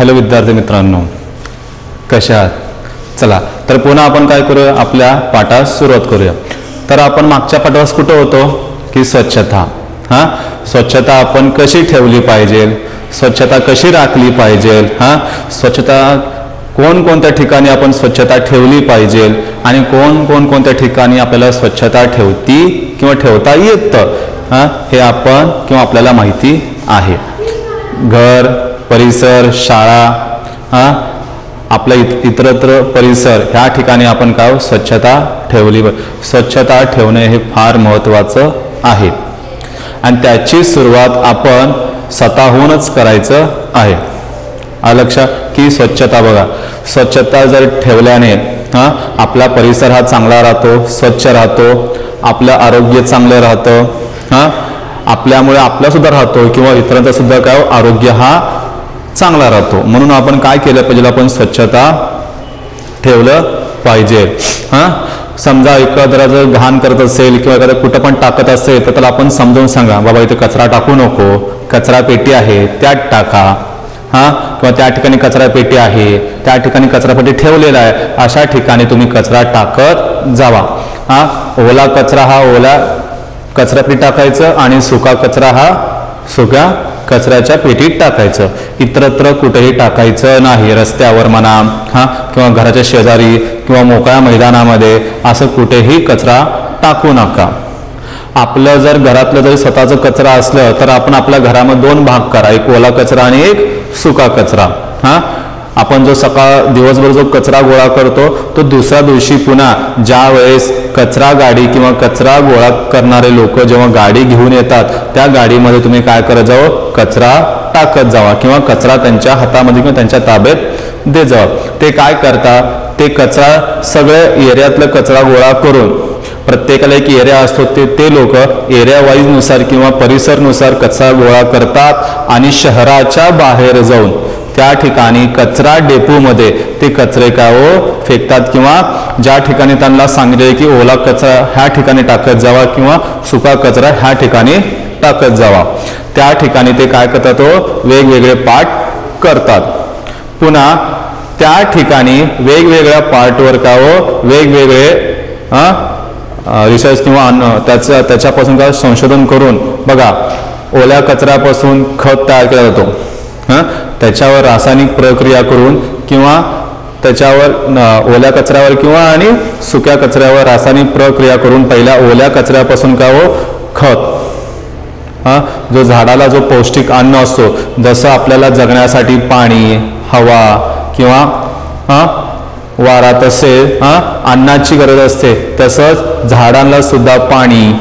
Hello विद्यार्थी मित्रांनो, कशा आहात? चला तर पुन्हा आपण काय करूया, आपल्या पाठास सुरुवात करूया. तर आपण मागच्या पाठास कुठं होतो की स्वच्छता. स्वच्छता आपण कशी ठेवली पाहिजे, स्वच्छता कशी राखली पाहिजे, स्वच्छता कोणकोणत्या ठिकाणी आपण स्वच्छता ठेवली पाहिजे आणि कोणकोणत्या ठिकाणी आपल्याला स्वच्छता ठेवती किंवा ठेवता येतं हे आपण किंवा आपल्याला माहिती आहे. घर, परिसर, शाळा, आपल्या इतरत्र परिसर ह्या ठिकाणी आपण काय स्वच्छता ठेवली. स्वच्छता ठेवणे हे फार महत्त्वाचं आहे आणि त्याची सुरुवात आपण स्वतःहूनच करायचं आहे. लक्षात की स्वच्छता बघा, स्वच्छता जर ठेवल्याने आपला परिसर हा चांगला राहतो, स्वच्छ राहतो, आपलं आरोग्य चांगलं राहतं, आपल्यामुळे आपला सुद्धा राहतो किंवा इतरांचा सुद्धा काय आरोग्य हा चांगला राहतो. म्हणून आपण काय केलं पाहिजे, आपण स्वच्छता ठेवलं पाहिजे. समजा एखादा जर घाण करत असेल किंवा एखादा कुठं पण टाकत असेल तर त्याला आपण समजावून सांगा, बाबा इथे कचरा टाकू नको, कचरा पेटी आहे त्यात टाका. किंवा त्या ठिकाणी कचरा पेटी आहे, त्या ठिकाणी कचरा पेटी ठेवलेला आहे, अशा ठिकाणी तुम्ही कचरा टाकत जावा. ओला कचरा हा ओला कचरा पेटीत टाकायचं आणि सुका कचरा हा सुक्या कचऱ्याच्या पेटीत टाकायचं. इतरत्र कुठेही टाकायचं नाही. रस्त्यावर म्हणा किंवा घराच्या शेजारी किंवा मोकळ्या मैदानामध्ये असं कुठेही कचरा टाकू नका. आपलं जर घरातलं जरी स्वतःचं कचरा असलं तर आपण आपल्या घरामध्ये दोन भाग करा, एक ओला कचरा आणि एक सुका कचरा. आपण जो दिवसभर जो कचरा गोळा करतो तो दुसऱ्या दिवशी पुन्हा ज्या वेळेस कचरा गाडी किंवा कचरा गोळा करणारे लोक जेव्हा गाडी घेऊन येतात त्या गाडीमध्ये तुम्ही काय करत जावं, कचरा टाकत जावा किंवा कचरा त्यांच्या हातामध्ये किंवा त्यांच्या ताब्यात दे जावं. ते काय करतात, ते कचरा सगळे एरियातलं कचरा गोळा करून, प्रत्येकाला एक एरिया असतो, ते लोक एरिया वाईज नुसार किंवा परिसरनुसार कचरा गोळा करतात आणि शहराच्या बाहेर जाऊन त्या ठिकाणी कचरा डेपोमध्ये ते कचरे काय फेकतात किंवा ज्या ठिकाणी त्यांना सांगितले की ओला कचरा ह्या ठिकाणी टाकत जावा किंवा सुका कचरा ह्या ठिकाणी टाकत जावा, त्या ठिकाणी ते काय करतात, वेगवेगळे पार्ट करतात. पुन्हा त्या ठिकाणी वेगवेगळ्या पार्टवर काय वेगवेगळे रिसर्च किंवा त्याच्यापासून काय संशोधन करून बघा, ओल्या कचऱ्यापासून खत तयार केला जातो. त्याच्यावर रासायनिक प्रक्रिया करून किंवा त्याच्यावर ओल्या कचऱ्यावर किंवा आणि सुक्या कचऱ्यावर रासायनिक प्रक्रिया करून पहिल्या ओल्या कचऱ्यापासून काय खत, जो झाडाला जो पौष्टिक अन्न असतो, जसं आपल्याला जगण्यासाठी पाणी, हवा किंवा वारा तसे अन्नाची गरज असते, तसंच झाडांना सुद्धा पाणी,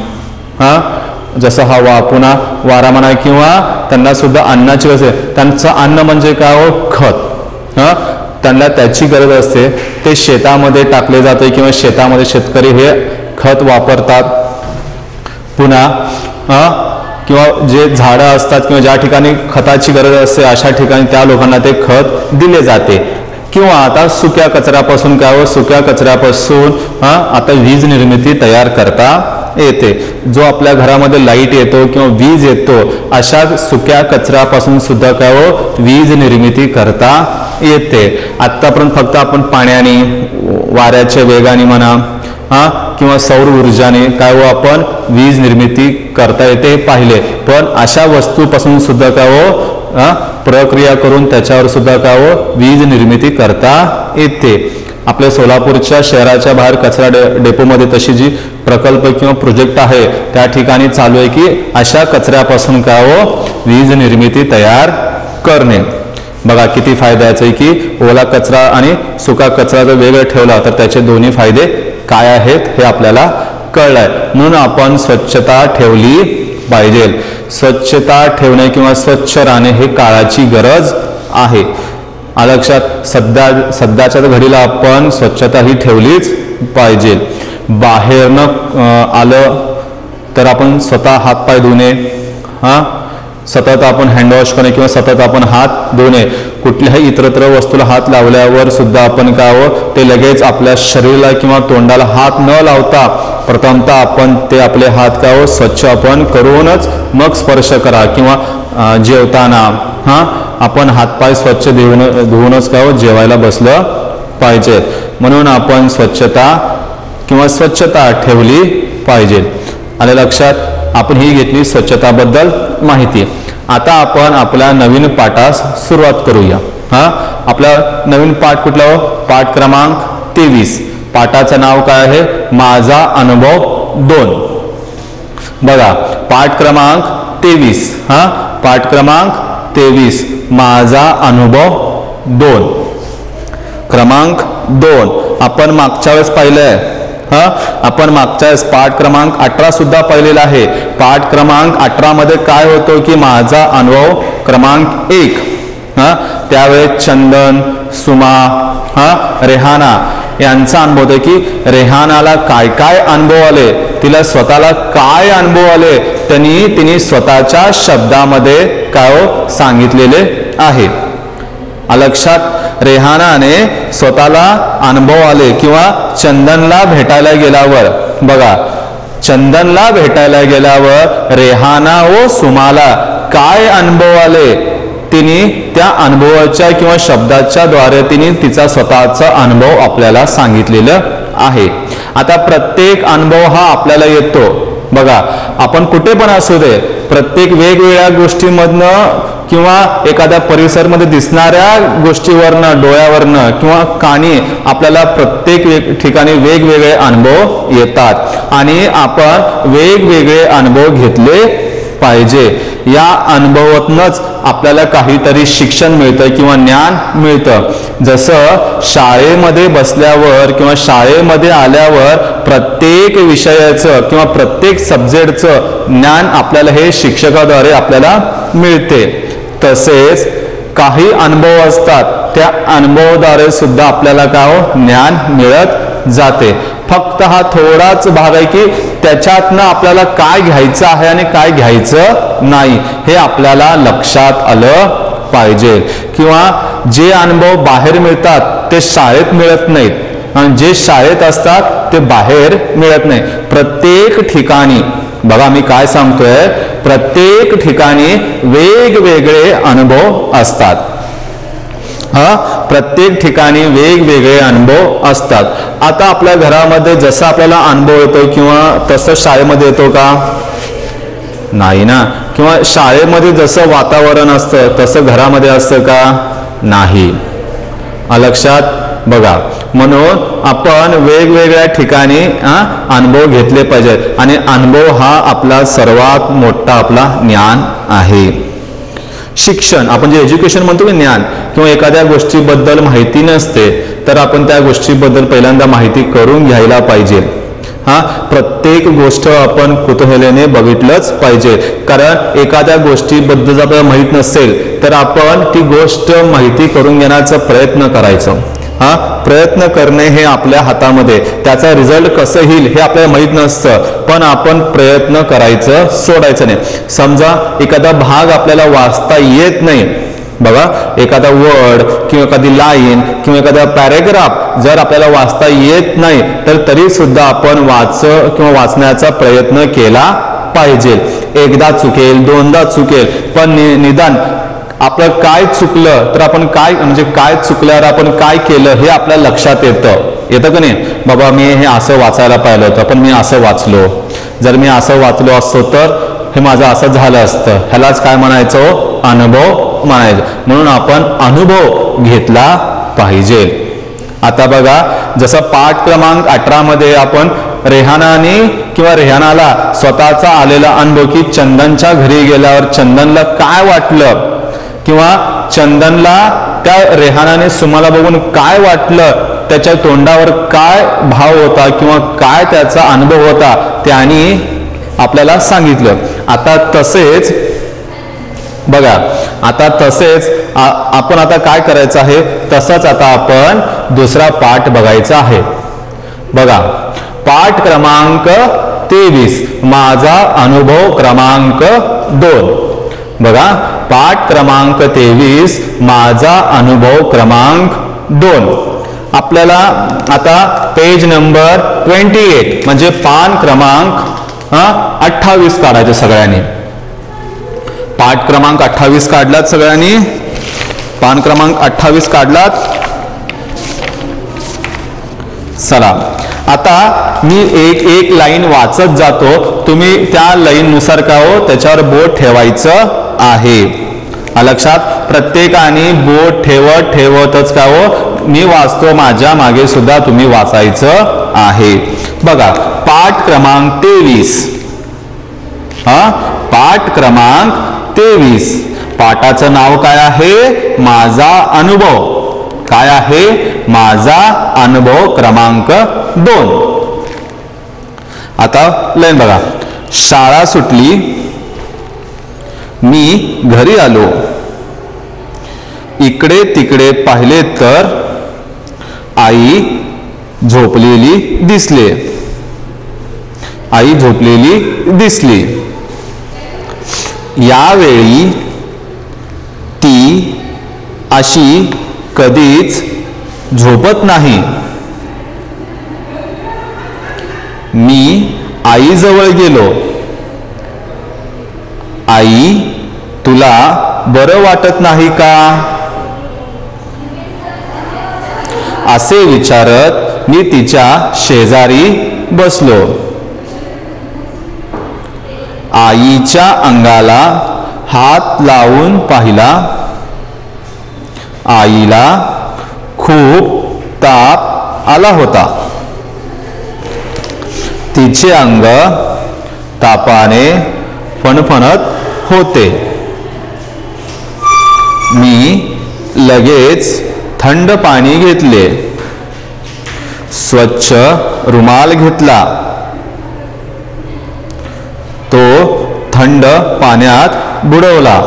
जसं हवा पुन्हा वारा म्हणा किंवा त्यांना सुद्धा अन्नाची गरज आहे. त्यांचं अन्न म्हणजे काय खत, त्यांना त्याची गरज असते. ते शेतामध्ये टाकले जाते किंवा शेतामध्ये शेतकरी हे खत वापरतात. पुन्हा किंवा जे झाडं असतात किंवा ज्या ठिकाणी खताची गरज असते अशा ठिकाणी त्या लोकांना ते खत दिले जाते. किंवा आता सुक्या कचऱ्यापासून काय सुक्या कचऱ्यापासून आता वीज निर्मिती तयार करता येते. जो आपल्या घरामध्ये लाईट येतो किंवा वीज येतो अशा सुक्या कचऱ्यापासून सुद्धा काय वीज निर्मिती करता येते. आतापर्यंत फक्त आपण पाण्याने, वाऱ्याच्या वेगाने म्हणा किंवा सौर ऊर्जाने काय आपण वीज निर्मिती करता येते पाहिले. पण अशा वस्तूपासून सुद्धा काय प्रक्रिया करून त्याच्यावर सुद्धा काय वीज निर्मिती करता येते. आपल्या सोलापूरच्या शहराच्या बाहेर कचरा डेपोमध्ये तशी जी प्रकल्प किंवा प्रोजेक्ट आहे त्या ठिकाणी चालू आहे की अशा कचऱ्यापासून काय वीज निर्मिती तयार करणे. बघा किती फायद्याचं आहे की ओला कचरा आणि सुका कचरा जर वेगळं ठेवला तर त्याचे दोन्ही फायदे काय आहेत हे आपल्याला कळलंय. म्हणून आपण स्वच्छता ठेवली पाहिजे. स्वच्छता ठेवणे किंवा स्वच्छ राहणे हे काळाची गरज आहे. लक्षात सध्याच्या घडीला आपण स्वच्छता ही ठेवलीच पाहिजे. बाहेरनं आलं तर आपण स्वतः हातपाय धुणे, सतत आपण हँडवॉश करणे किंवा सतत आपण हात धुणे. कुठल्याही इतरत्र वस्तूला हात लावल्यावर सुद्धा आपण काय ते लगेच आपल्या शरीराला किंवा तोंडाला हात न लावता प्रथमतः आपण ते आपले हात काय स्वच्छ आपण करूनच मग स्पर्श करा. किंवा जेवताना आपण हातपाय स्वच्छ धुवूनच काय जेवायला बसलं पाहिजे. म्हणून आपण स्वच्छता ठेवली पाहिजे. आलं लक्षात? आपण ही घेतली स्वच्छताबद्दल माहिती. आता आपण आपल्या नवीन पाठास सुरुवात करूया. आपला नवीन पाठ कुठला हो? पाठ क्रमांक 23. पाठाचं नाव काय आहे? माझा अनुभव 2. बघा, पाठ क्रमांक 23. पाठ क्रमांक 23 माझा अनुभव 2. क्रमांक 2 आपण मागच्या वेळेस पाहिलंय. आपण मागच्या वेळेस पाठ क्रमांक 18 सुद्धा पाहिलेला आहे. पाठ क्रमांक 18 मध्ये काय होतं की माझा अनुभव क्रमांक 1. त्यावेळेस चंदन, सुमा, रेहाना यांचा अनुभव होता की रेहानाला काय काय अनुभव आले, तिला स्वतःला काय अनुभव आले तिने स्वतःच्या शब्दामध्ये काय सांगितलेले आहे. लक्षात? रेहानाने स्वतःला अनुभव आले किंवा चंदनला भेटायला गेल्यावर, बघा, चंदनला भेटायला गेल्यावर रेहाना व सुमाला काय अनुभव आले, तिने त्या अनुभवाच्या किंवा शब्दाच्या द्वारे तिने तिचा स्वतःचा अनुभव आपल्याला सांगितलेला आहे. आता प्रत्येक अनुभव हा आपल्याला येतो. बघा, आपण कुठे पण असू दे, प्रत्येक वेगवेगळ्या गोष्टीमधनं किंवा एखाद्या परिसरमध्ये दिसणाऱ्या गोष्टीवरनं, डोळ्यावरनं किंवा कानी आपल्याला प्रत्येक ठिकाणी वेगवेगळे अनुभव येतात आणि आपण वेगवेगळे अनुभव घेतले पाहिजे. या अनुभवातूनच आपल्याला काहीतरी शिक्षण मिळतं किंवा ज्ञान मिळतं. जसं शाळेमध्ये बसल्यावर किंवा शाळेमध्ये आल्यावर प्रत्येक विषयाचं किंवा प्रत्येक सब्जेक्टचं ज्ञान आपल्याला हे शिक्षकाद्वारे आपल्याला मिळते. तसेच काही अनुभव असतात, त्या अनुभवाद्वारे सुद्धा आपल्याला काय ज्ञान मिळत जाते. फक्त हा थोडाच भाग आहे की त्याच्यातनं आपल्याला काय घ्यायचं आहे आणि काय घ्यायचं नाही हे आपल्याला लक्षात आलं पाहिजे. किंवा जे अनुभव बाहेर मिळतात ते शाळेत मिळत नाहीत आणि जे शाळेत असतात ते बाहेर मिळत नाही. प्रत्येक ठिकाणी, बघा मी काय सांगतोय, प्रत्येक ठिकाणी वेगवेगळे अनुभव असतात. प्रत्येक ठिकाणी वेगवेगळे अनुभव असतात. आता आपल्या घरामध्ये जसा आपल्याला अनुभव येतो किंवा तसं शाळेमध्ये येतो का? नाही ना. किंवा शाळेमध्ये जसं वातावरण असतं तसं घरामध्ये असतं का? नाही. लक्षात? बघा, म्हणून आपण वेगवेगळ्या ठिकाणी अनुभव घेतले पाहिजेत आणि अनुभव हा आपला सर्वात मोठा आपला ज्ञान आहे. शिक्षण, आपण जे एज्युकेशन म्हणतो की ज्ञान, किंवा एखाद्या गोष्टीबद्दल माहिती नसते तर आपण त्या गोष्टीबद्दल पहिल्यांदा माहिती करून घ्यायला पाहिजे. प्रत्येक गोष्ट आपण कुतूहलाने बघितलंच पाहिजे. कारण एखाद्या गोष्टीबद्दल जर आपल्याला माहित नसेल तर आपण ती गोष्ट माहिती करून घेण्याचा प्रयत्न करायचा. प्रयत्न करणे हे आपल्या हातामध्ये, त्याचा रिझल्ट कसं येईल हे आपल्याला माहित नसतं, पण आपण प्रयत्न करायचं सोडायचं नाही. समजा एखादा भाग आपल्याला वाचता येत नाही, बघा, एखादा वर्ड किंवा एखादी लाईन किंवा एखादा पॅरेग्राफ जर आपल्याला वाचता येत नाही तर तरी सुद्धा आपण वाचण्याचा प्रयत्न केला पाहिजे. एकदा चुकेल, दोनदा चुकेल, पण निदान आपलं काय चुकलं तर आपण काय चुकल्यावर आपण काय केलं हे आपल्या लक्षात येतं का नाही? बाबा मी हे असं वाचायला पाहिलं होतं पण मी असं वाचलो, जर मी असं वाचलो असतो तर हे माझं असं झालं असतं. ह्यालाच काय म्हणायचं? अनुभव म्हणायचं. म्हणून आपण अनुभव घेतला पाहिजे. आता बघा, जसं पाठ क्रमांक 18 मध्ये आपण रेहानाला स्वतःचा आलेला अनुभव की चंदनच्या घरी गेल्यावर चंदनला काय वाटलं किंवा चंदनला त्या रेहानाने सुमाला बघून काय वाटलं, त्याच्या तोंडावर काय भाव होता किंवा काय त्याचा अनुभव होता त्याने आपल्याला सांगितलं. आता तसेच बघा, आपण आता काय करायचं आहे, तसंच आता आपण दुसरा पाठ बघायचा आहे. बघा, पाठ क्रमांक 23 माझा अनुभव क्रमांक 2. बघा, पाठ क्रमांक 23 माझा अनुभव क्रमांक 2. आपल्याला आता पेज नंबर 28 म्हणजे पान क्रमांक 28 काढायचे सगळ्यांनी. पाठ क्रमांक 28 काढलात सगळ्यांनी? पान क्रमांक 28 काढलात? चला आता मी एक लाईन वाचत जातो, तुम्ही त्या लाईन नुसार काय हो त्याच्यावर बोट ठेवायचं आहे. लक्षात, प्रत्येकाने बोट ठेवतच काय हो मी वाचतो, माझ्या मागे सुद्धा तुम्ही वाचायचं आहे. बघा पाठ क्रमांक 23. पाठ क्रमांक 23. पाठाचं नाव काय आहे? माझा अनुभव. काय आहे? माझा अनुभव क्रमांक 2. आता लाईन बघा. शाळा सुटली, मी घरी आलो, इकडे तिकडे पाहिले तर आई झोपलेली दिसले. आई झोपलेली दिसली. यावेळी ती अशी कधीच झोपत नाही. मी आईजवळ गेलो. आई, तुला बरं वाटत नाही का? असे विचारत मी तिच्या शेजारी बसलो. आईच्या अंगाला हात लावून पाहिला. आईला खूप ताप आला होता. तिचे अंग तापाने फणफणत होते. मी लगेच थंड पाणी घेतले. स्वच्छ रुमाल घेतला. तो थंड पाण्यात बुडवला.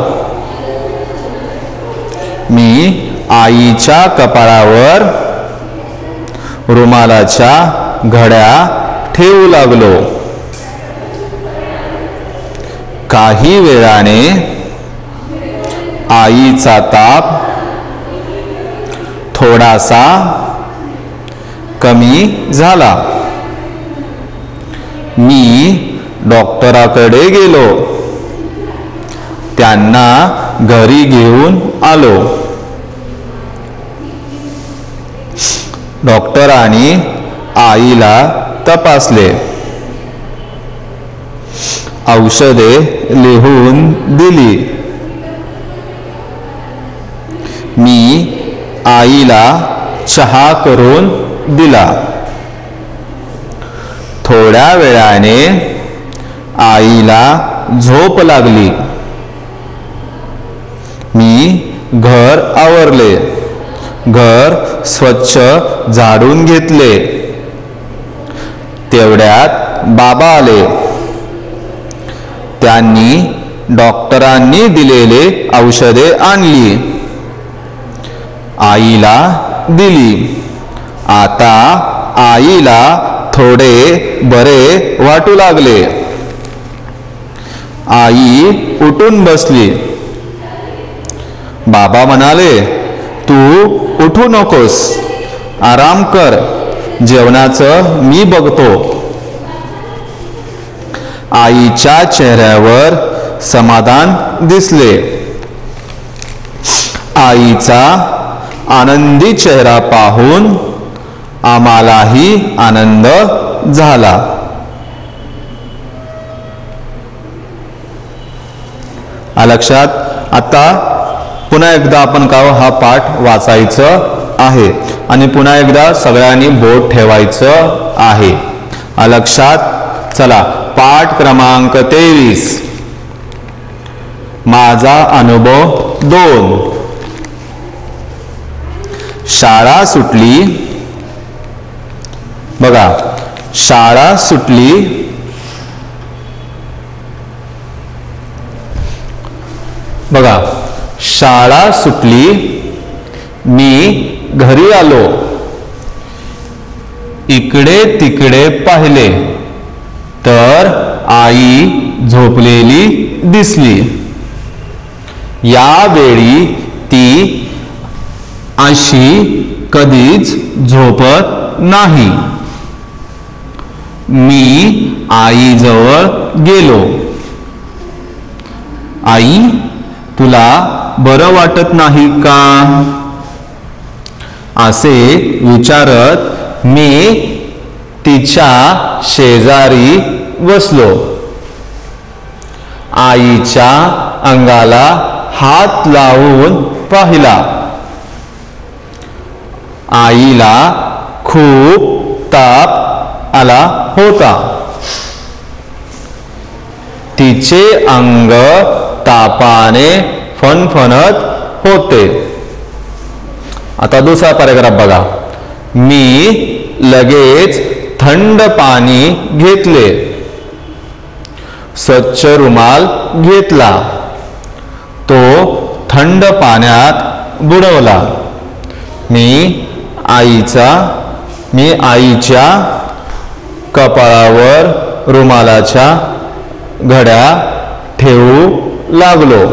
मी आईच्या कपाळावर रुमालाच्या घड्या ठेवू लागलो. काही वेळाने आईचा ताप थोडासा कमी झाला. मी डॉक्टराकडे गेलो. त्यांना घरी घेऊन आलो. डॉक्टरांनी आईला तपासले. औषधे लिहून दिली. मी आईला चहा करून दिला. थोड्या वेळाने आईला झोप लागली. मी घर आवरले. घर स्वच्छ झाडून घेतले. तेवढ्यात बाबा आले. त्यांनी डॉक्टरांनी दिलेले औषधे आणली. आईला दिली. आता आईला थोडे बरे वाटू लागले. आई उठून बसली. बाबा म्हणाले, तू उठू नकोस, आराम कर, जेवणाचं मी बघतो. आईच्या चेहऱ्यावर समाधान दिसले. आईचा आनंदी चेहरा पाहून आम्हालाही आनंद झाला. लक्षात. आता पुन्हा एकदा आपण हा पाठ वाचायचं आहे आणि पुन्हा एकदा सगळ्यांनी बोट ठेवायचं आहे. लक्षात. चला पाठ क्रमांक 23. माझा अनुभव 2. शाळा सुटली. बघा शाळा सुटली. बघा शाळा सुटली. मी घरी आलो. इकडे तिकडे पाहिले तर आई झोपलेली दिसली. यावेळी ती अशी कधीच झोपत नाही. मी आईजवळ गेलो. आई तुला बरं वाटत नाही का असे विचारत मी तिच्या शेजारी बसलो. आईच्या अंगाला हात लावून पाहिला. आईला खूप ताप आला होता. तिचे अंग तापाने फणफणत होते. आता दुसरा पॅराग्राफ बघा. मी लगेच थंड पाणी घेतले. स्वच्छ रुमाल घेतला. तो थंड पाण्यात बुडवला. मी आईच्या कपाळावर रुमालाच्या घड्या ठेवू लागलो.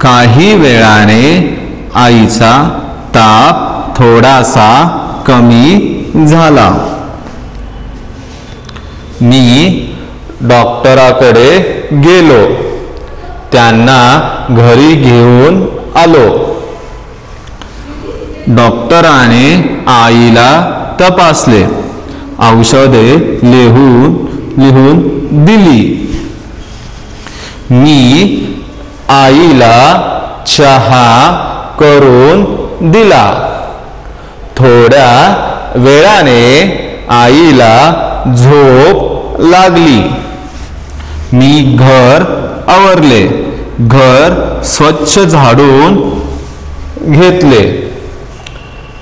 काही वेळाने आईचा ताप थोडासा कमी झाला. मी डॉक्टराकडे गेलो. त्यांना घरी घेऊन आलो. डॉक्टराने आईला तपासले. औषधे लिहून दिली. मी आईला चहा करून दिला. थोड्या वेळाने आईला झोप लागली. मी घर आवरले. घर स्वच्छ झाडून घेतले.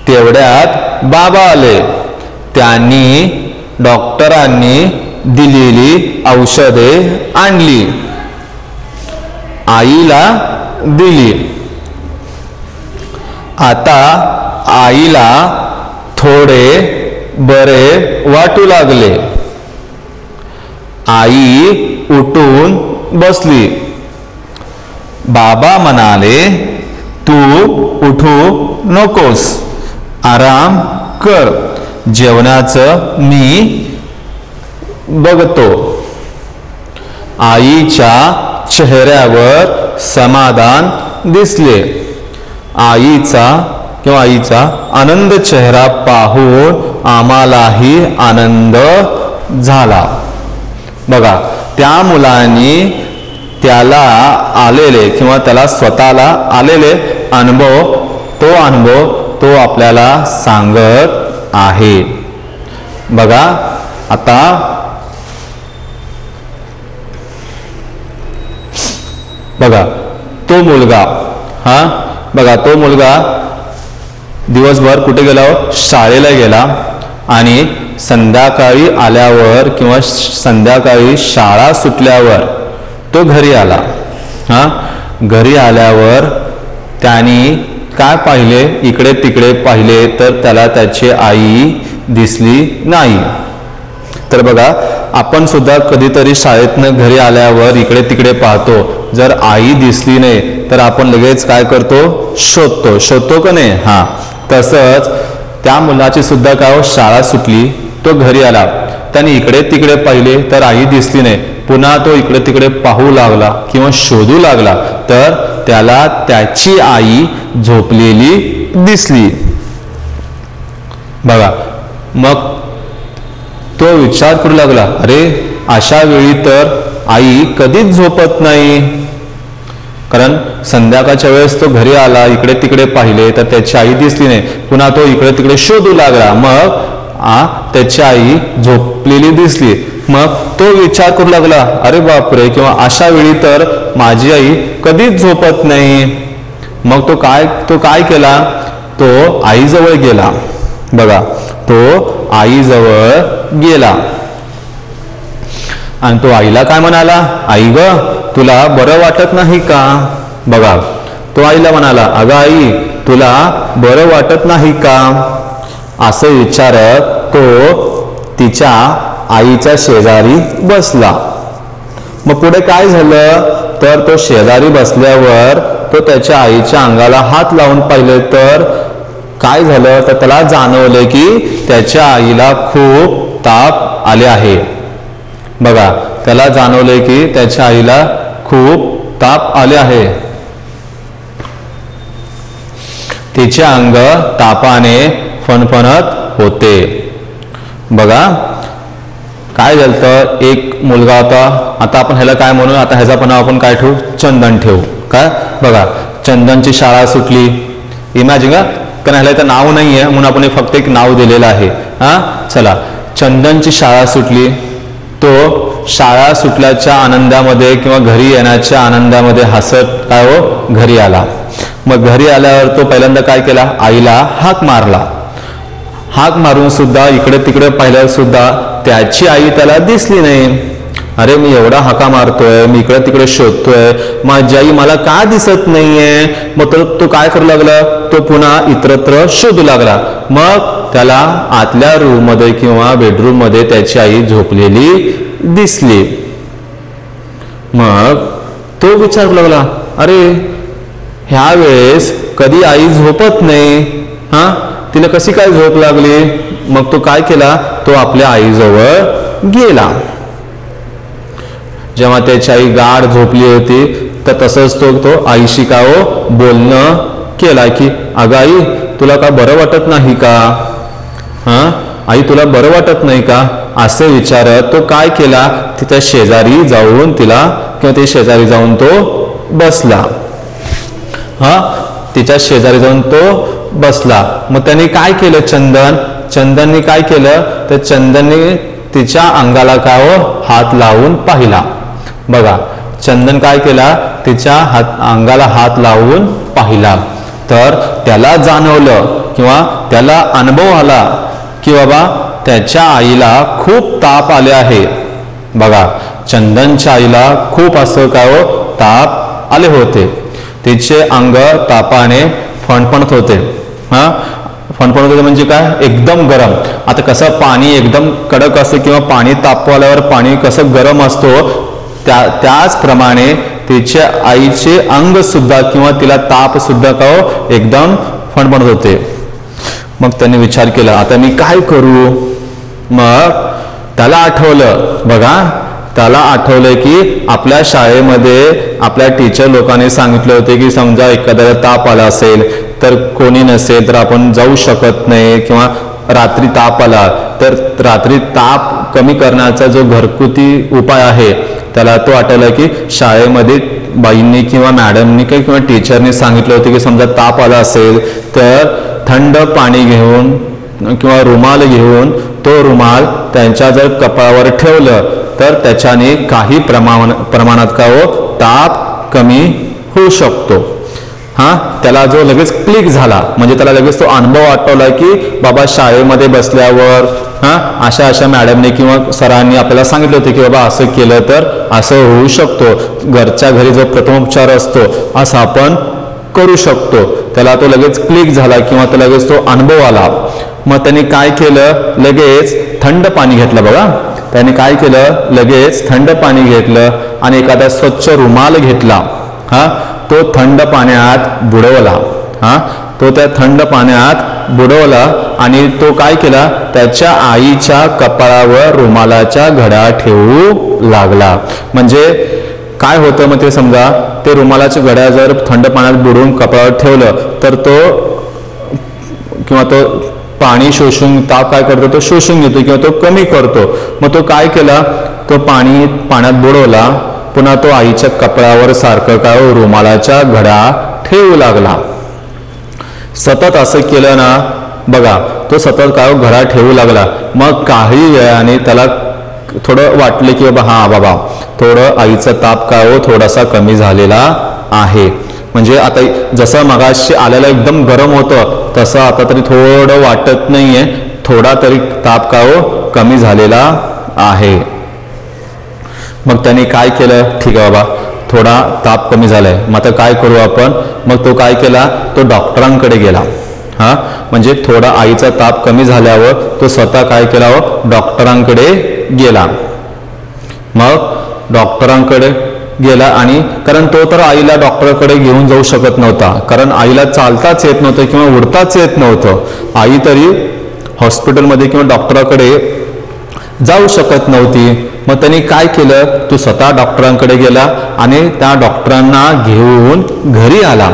तेवढ्यात बाबा आले. त्यांनी डॉक्टरांनी दिलेली औषधे आणली. आईला दिली. आता आईला थोडे बरे वाटू लागले. आई उठून बसली. बाबा म्हणाले, तू उठू नकोस, आराम कर. जेवणाचं मी बघतो. आईच्या चेहऱ्यावर समाधान दिसले. आईचा आनंद चेहरा पाहून आम्हालाही आनंद झाला. बघा, त्या मुलांनी त्याला आलेले किंवा त्याला स्वतःला आलेले अनुभव तो आपल्याला सांगत आहे. बघा, आता बघा तो मुलगा दिवसभर कुठे गेला? शाळेला गेला. आणि संध्याकाळी आल्यावर किंवा संध्याकाळी शाळा सुटल्यावर तो घरी आला. घरी आल्यावर त्यांनी काय पाहिले? इकडे तिकडे पाहिले तर त्याला त्याची आई दिसली नाही. तर बघा, आपण सुद्धा कधीतरी शाळेतनं घरी आल्यावर इकडे तिकडे पाहतो. जर आई दिसली नाही तर आपण लगेच काय करतो? शोधतो का नाही? तसंच त्या मुलाची सुद्धा काय, शाळा सुटली, तो घरी आला, त्याने इकडे तिकडे पाहिले तर आई दिसली नाही. पुन्हा तो इकडे तिकडे पाहू लागला किंवा शोधू लागला तर त्याला त्याची आई झोपलेली दिसली. बघा, मग तो विचार करू लागला, अरे अशा वेळी तर आई कधीच झोपत नाही. कारण संध्याकाळच्या वेळेस तो घरी आला, इकडे तिकडे पाहिले तर त्याची आई दिसली नाही. पुन्हा तो इकडे तिकडे शोधू लागला, मग त्याची आई झोपलेली दिसली. मग तो विचार करू लागला, अरे बापरे, किंवा अशा वेळी तर माझी आई कधीच झोपत नाही. मग तो काय केला? तो आईजवळ गेला. बघा, तो आईजवळ गेला आणि तो आईला काय म्हणाला? आई ग, तुला बरं वाटत नाही का? बघा, तो आईला म्हणाला, अगं आई, तुला बरं वाटत नाही का? असं विचारत तो तिच्या आईच्या शेजारी बसला. मग पुढे काय झालं तर तो शेजारी बसल्यावर तो त्याच्या आईच्या अंगाला हात लावून पाहिले तर काय झालं तर त्याला जाणवलं की त्याच्या आईला खूप ताप आले आहे. बघा, त्याला जाणवले की त्याच्या आईला खूप ताप आले आहे. तिचे अंग तापाने फणफणत होते. बघा काय झालं, एक मुलगा होता. आता आपण ह्याला काय म्हणू, आता ह्याचा पण आपण काय ठेवू, चंदन ठेवू. काय बघा, चंदनची शाळा सुटली. इमॅजिन का, कारण ह्याला इथं नाव नाही आहे म्हणून आपण फक्त एक नाव दिलेलं आहे. चला, चंदनची शाळा सुटली. तो शाळा सुटल्याच्या आनंदामध्ये किंवा घरी येण्याच्या आनंदामध्ये हसत काय हो घरी आला. मग घरी आल्यावर तो पहिल्यांदा काय केला, आईला हाक मारला. हाक मारून सुद्धा इकडे तिकडे पाहिल्यावर सुद्धा त्याची आई त्याला दिसली नाही. अरे मी एवढा हाका मारतोय, मी इकडे तिकडे शोधतोय, माझी आई मला का दिसत नाहीये. मग तो काय करू लागला, तो पुन्हा इतरत्र शोधू लागला. मग त्याला आतल्या रूम मध्ये किंवा बेडरूम मध्ये त्याची आई झोपलेली दिसली. मग तो विचार करू लागला, अरे ह्या वेळेस कधी आई झोपत नाही, तिला कशी काय झोप लागली. मग तो काय केला, तो आपल्या आईजवळ गेला. जेव्हा त्याची आई गाढ झोपली होती तर तसंच तो आईशी का बोलणं केला की अगं आई तुला का बरं वाटत नाही का, आई तुला बरं वाटत नाही का, असं विचारत तो काय केला, तिच्या शेजारी जाऊन तिला किंवा ते शेजारी जाऊन तो बसला. तिच्या शेजारी जाऊन तो बसला. मग त्याने काय केलं, चंदनने काय केलं, तर चंदनने तिच्या अंगाला काय हात लावून पाहिला. बघा चंदन काय केला, तिच्या अंगाला हात लावून पाहिला. तर त्याला जाणवलं किंवा त्याला अनुभव आला की बाबा त्याच्या आईला खूप ताप आले आहे. बघा चंदनच्या आईला खूप असं काय ताप आले होते. तिचे अंग तापाने फणफणत होते. फणफणत होते म्हणजे काय, एकदम गरम. आता कसं पाणी एकदम कडक असतं किंवा पाणी तापवल्यावर पाणी कसं गरम असतो, त्याचप्रमाणे तिच्या आईचे अंग सुद्धा किंवा तिला ताप सुद्धा का एकदम फणफणत होते. मग त्याने विचार केला आता मी काय करू. मग त्याला आठवलं, बघा त्याला आठवलं की आपल्या शाळेमध्ये आपल्या टीचर लोकांनी सांगितले होते की समजा एखाद्याला ताप आला असेल तर कोणी नसेल तर आपण जाऊ शकत नाही, किंवा रात्री ताप आला तर रात्री ताप कमी करण्याचा जो घरगुती उपाय आहे त्याला तो आठवला की शाळेमध्ये बाईंनी किंवा मॅडमनी किंवा टीचरनी सांगितलं होतं की समजा ताप आला असेल तर थंड पाणी घेऊन किंवा रुमाल घेऊन तो रुमाल त्यांच्या जर कपाळावर ठेवलं तर त्याच्याने काही प्रमाणात का ताप कमी होऊ शकतो. त्याला जो लगेच क्लिक झाला, म्हणजे त्याला लगेच तो अनुभव आठवला की बाबा शाळेमध्ये बसल्यावर अशा मॅडमने किंवा सरांनी आपल्याला सांगितलं होतं की बाबा असं केलं तर असं होऊ शकतो. घरच्या घरी जो प्रथमोपचार असतो असं आपण करू शकतो. त्याला तो लगेच क्लिक झाला किंवा तो लगेच तो अनुभव आला. मग त्याने काय केलं, लगेच थंड पाणी घेतलं. बघा त्याने काय केलं, लगेच थंड पाणी घेतलं आणि एखादा स्वच्छ रुमाल घेतला. तो थंड पाण्यात बुडवला. तो त्या थंड पाण्यात बुडवला आणि तो काय केला, त्याच्या आईच्या कपाळावर रुमालाच्या घड्या ठेवू लागला. म्हणजे काय होतं मग ते समजा, ते रुमालाच्या घड्या जर थंड पाण्यात बुडवून कपाळावर ठेवलं तर तो किंवा तो पाणी शोषून ताप काय करतो, तो शोषून घेतो किंवा तो कमी करतो. मग तो काय केला, तो पाण्यात बुडवला, पुन्हा तो आईच्या कपड्यावर सारखं काय रुमालाच्या घड्या ठेवू लागला. सतत असं केलं ना, बघा तो सतत काय घडा ठेवू लागला. मग काही वेळाने त्याला थोडं वाटलं की बाबा थोडं आईचा ताप काय थोडासा कमी झालेला आहे. म्हणजे आता जसं मगाशी आलेला एकदम गरम होतं तसं आता तरी थोडं वाटत नाहीये, थोडा तरी ताप काय कमी झालेला आहे. मग त्याने काय केलं, ठीक आहे बाबा थोडा ताप कमी झालाय, मग आता काय करू आपण. मग तो काय केला, तो डॉक्टरांकडे गेला. म्हणजे थोडा आईचा ताप कमी झाल्यावर तो स्वतः काय केला, डॉक्टरांकडे गेला. मग डॉक्टरांकडे गेला आणि कारण तो तर आईला डॉक्टरकडे घेऊन जाऊ शकत नव्हता, कारण आईला चालताच येत नव्हतं किंवा उडताच येत नव्हतं. आई तरी हॉस्पिटलमध्ये किंवा डॉक्टराकडे जाऊ शकत नव्हती. मग त्यांनी काय केलं, तो स्वतः डॉक्टरांकडे गेला आणि त्या डॉक्टरांना घेऊन घरी आला.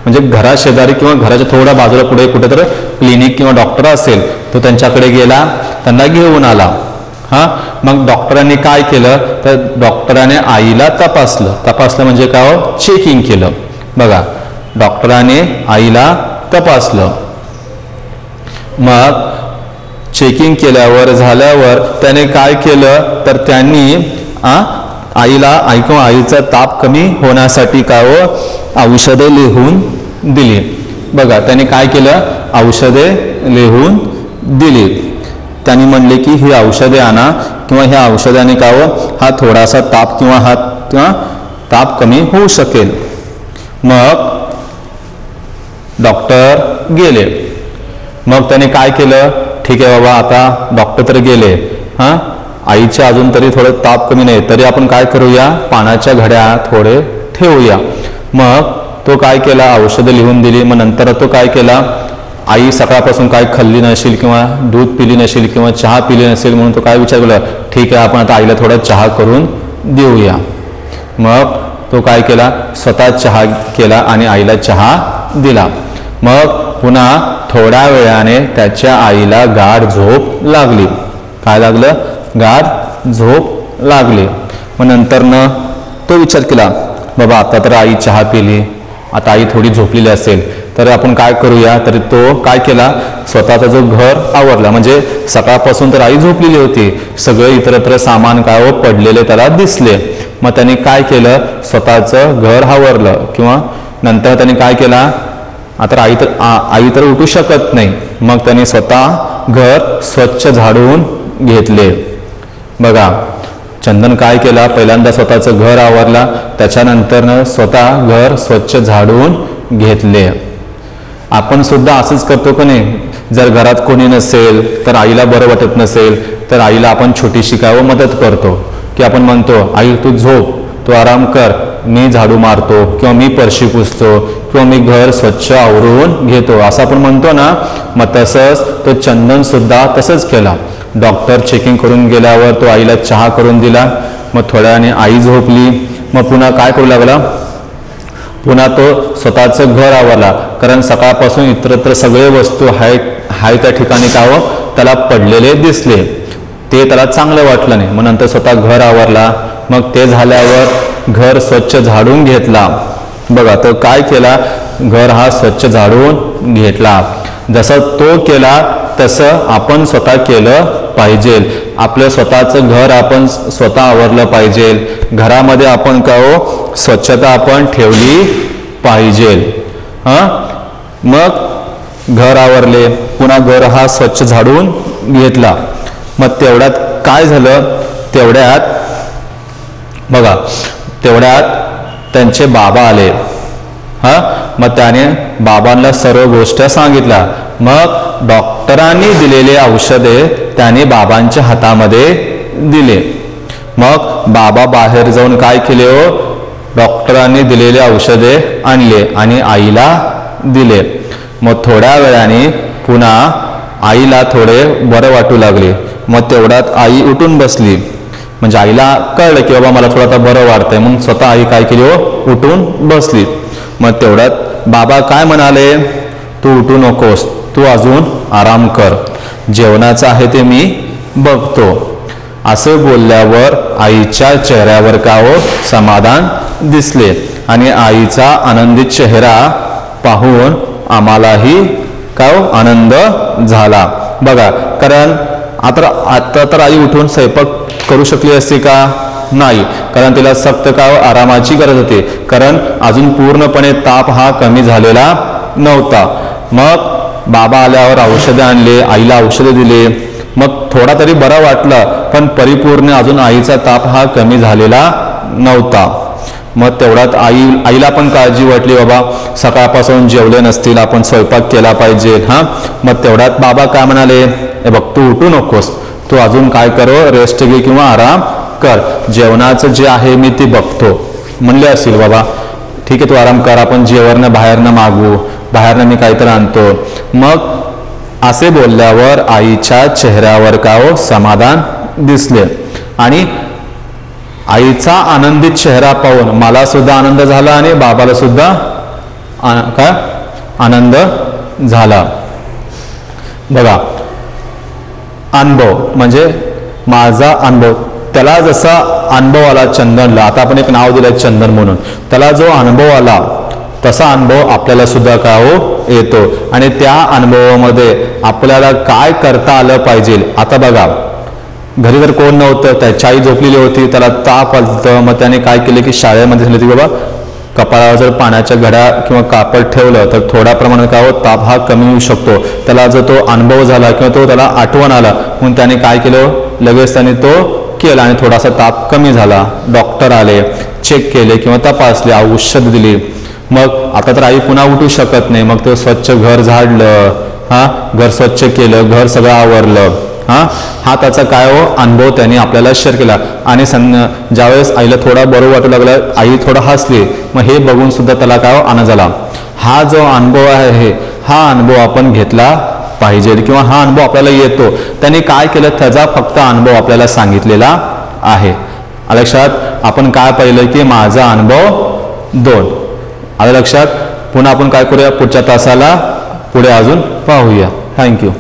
म्हणजे घराशेजारी किंवा घराच्या थोड्या बाजूला पुढे कुठेतरी क्लिनिक किंवा डॉक्टर असेल, तो त्यांच्याकडे गेला, त्यांना घेऊन आला. मग डॉक्टरांनी काय केलं, तर डॉक्टराने आईला तपासलं म्हणजे काय हो, चेकिंग केलं. बघा, डॉक्टराने आईला तपासलं. मग चेकिंग केल्यावर झाल्यावर त्याने काय केलं, तर त्यांनी आईला किंवा आईचा ताप कमी होण्यासाठी काय हो, औषधे लिहून दिली. बघा, त्याने काय केलं, औषधे लिहून दिली. त्यांनी म्हणले की ही औषधे आणा किंवा ह्या औषधाने काय हो, हा थोडासा ताप किंवा ताप कमी होऊ शकेल. मग डॉक्टर गेले. मग त्याने काय केलं, ठीक आहे बाबा, आता डॉक्टर तर गेले, आईचे अजून तरी थोडं ताप कमी नाही, तरी आपण काय करूया, पाण्याच्या घड्या थोडे ठेवूया. मग तो काय केला, औषधं लिहून दिली. मग नंतर तो काय केला, आई सकाळपासून काय खाल्ली नसेल किंवा दूध पिली नसेल किंवा चहा पिली नसेल म्हणून तो काय विचार केला, ठीक आहे आपण आता आईला थोडा चहा करून देऊया. मग तो काय केला, स्वतः चहा केला आणि आईला चहा दिला. मग पुन्हा थोड्या वेळाने त्याच्या आईला गाढ झोप लागली. काय लागलं, गाढ झोप लागली. मग नंतरनं तो विचार केला, बाबा आता तर आई चहा पिली, आता आई थोडी झोपलेली असेल, तर आपण काय करूया. तर तो काय केला, स्वतःचा जो घर आवरला. म्हणजे सकाळपासून तर आई झोपलेली होती, सगळे इतरत्र सामान काय हो पडलेले त्याला दिसले. मग त्याने काय केलं, स्वतःचं घर आवरलं. किंवा नंतर त्याने काय केला, आता आई तर उठू शकत नाही, मग त्याने स्वतः घर स्वच्छ झाडून घेतले. बघा, चंदन काय केला, पहिल्यांदा स्वतःचं घर आवरला, त्याच्यानंतर स्वतः घर स्वच्छ झाडून घेतले. आपण सुद्धा असंच करतो का नाही. जर घरात कोणी नसेल, तर आईला बरं वाटत नसेल, तर आईला आपण छोटीशी काय मदत करतो, की आपण म्हणतो, आई तू झोप, तू आराम कर, मी झाडू मारतो किंवा मी फरशी पुसतो किंवा मी घर स्वच्छ आवरून घेतो, असं आपण म्हणतो ना. मग तसंच तो चंदन सुद्धा तसंच केला. डॉक्टर चेकिंग करून गेल्यावर तो आईला चहा करून दिला. मग थोड्या वेळाने आई झोपली. मग पुन्हा काय करू लागला, पुन्हा तो स्वतःचं घर आवरला. कारण सकाळपासून इतरत्र सगळे वस्तू हाय त्या ठिकाणी काय त्याला पडलेले दिसले, ते त्याला चांगलं वाटलं नाही. मग नंतर स्वतः घर आवरला. मग ते झाल्यावर घर स्वच्छ झाडून घेतला. बघा, तो काय केला, घर हा स्वच्छ झाडून घेतला. जसं तो केला तसं आपण स्वतः केलं पाहिजे. आपलं स्वतःचं घर आपण स्वतः आवरलं पाहिजे. घरामध्ये आपण काय स्वच्छता आपण ठेवली पाहिजे. मग घर आवरले, पुन्हा घर हा स्वच्छ झाडून घेतला. मग तेवढ्यात काय झालं, तेवढ्यात त्यांचे बाबा आले. मग त्याने बाबांना सर्व गोष्ट सांगितल्या. मग डॉक्टरांनी दिलेले औषधे त्याने बाबांच्या हातामध्ये दिले. मग बाबा बाहेर जाऊन काय केले हो, डॉक्टरांनी दिलेले औषधे आणले आणि आईला दिले. मग थोड्या वेळाने पुन्हा आईला थोडे बरं वाटू लागले. मग तेवढ्यात आई उठून बसली. म्हणजे आईला कळलं की बाबा मला थोडं आता बरं वाटतंय, मग स्वतः आई काय केली हो, उठून बसली. मग तेवढ्यात बाबा काय म्हणाले, तू उठू नकोस, तू अजून आराम कर, जेवणाचं आहे ते मी बघतो. असे बोलल्यावर आईच्या चेहऱ्यावर का हो समाधान दिसले आणि आईचा आनंदित चेहरा पाहून आम्हालाही का हो आनंद झाला. बघा, कारण आता तर आई उठून स्वयंपाक करू शकली असते का, नाही, कारण तिला सक्त का आरामाची गरज होती. कारण अजून पूर्णपणे ताप हा कमी झालेला नव्हता. मग बाबा आल्यावर औषधे आणले, आईला औषधे दिले. मग थोडा तरी बरा वाटला, पण परिपूर्ण अजून आईचा ताप हा कमी झालेला नव्हता. मग तेवढ्यात आईला पण काळजी वाटली, बाबा सकाळपासून जेवले नसतील, आपण स्वयंपाक केला पाहिजे. मग तेवढ्यात बाबा काय म्हणाले, बघ तू उठू नकोस, तू अजून काय कर, रेस्ट घे किंवा आराम कर, जेवणाचं जे आहे मी ते बघतो. म्हणले असतील बाबा ठीक आहे तू आराम कर, आपण जेवण बाहेरनं मागवू, बाहेरनं मी काहीतरी आणतो. मग असे बोलल्यावर आईच्या चेहऱ्यावर का समाधान दिसले आणि आईचा आनंदित चेहरा पाहून मला सुद्धा आनंद झाला आणि बाबाला सुद्धा काय आनंद झाला. बघा, अनुभव म्हणजे माझा अनुभव, त्याला जसा अनुभव आला चंदनला, आता आपण एक नाव दिलं चंदन म्हणून, त्याला जो अनुभव आला तसा अनुभव आपल्याला सुद्धा काय हो येतो. आणि त्या अनुभवामध्ये आपल्याला काय करता आलं पाहिजे. आता बघा, घरी जर कोण नव्हतं, त्याची आई झोपलेली होती, त्याला ताप आलं, मग त्याने काय केलं की शाळेमध्ये सांगितलं की बाबा कपाळावर जर पाण्याच्या घड्या किंवा कापड ठेवलं तर थोड्या प्रमाणात काय हो ताप हा कमी होऊ शकतो. त्याला जर तो अनुभव झाला किंवा तो त्याला आठवण आला म्हणून त्याने काय केलं, लगेच त्याने तो केला आणि थोडासा ताप कमी झाला. डॉक्टर आले, चेक केले किंवा तपासले, औषध दिली. मग आता तर आई पुन्हा उठू शकत नाही, मग तो स्वच्छ घर झाडलं, घर स्वच्छ केलं, घर सगळं आवरलं. हा त्याचा काय हो अनुभव त्याने आपल्याला शेअर केला. आणि ज्यावेळेस आईला थोडा बरं वाटू लागला, आई थोडा हसली, मग हे बघून सुद्धा त्याला काय हो आनंद झाला. हा जो अनुभव आहे हा अनुभव आपण घेतला पाहिजे किंवा हा अनुभव आपल्याला येतो. त्याने काय केलं त्याचा फक्त अनुभव आपल्याला सांगितलेला आहे. लक्षात आपण काय पाहिलं की माझा अनुभव 2. आलं लक्षात. पुन्हा आपण काय करूया, पुढच्या तासाला पुढे अजून पाहूया. थँक्यू.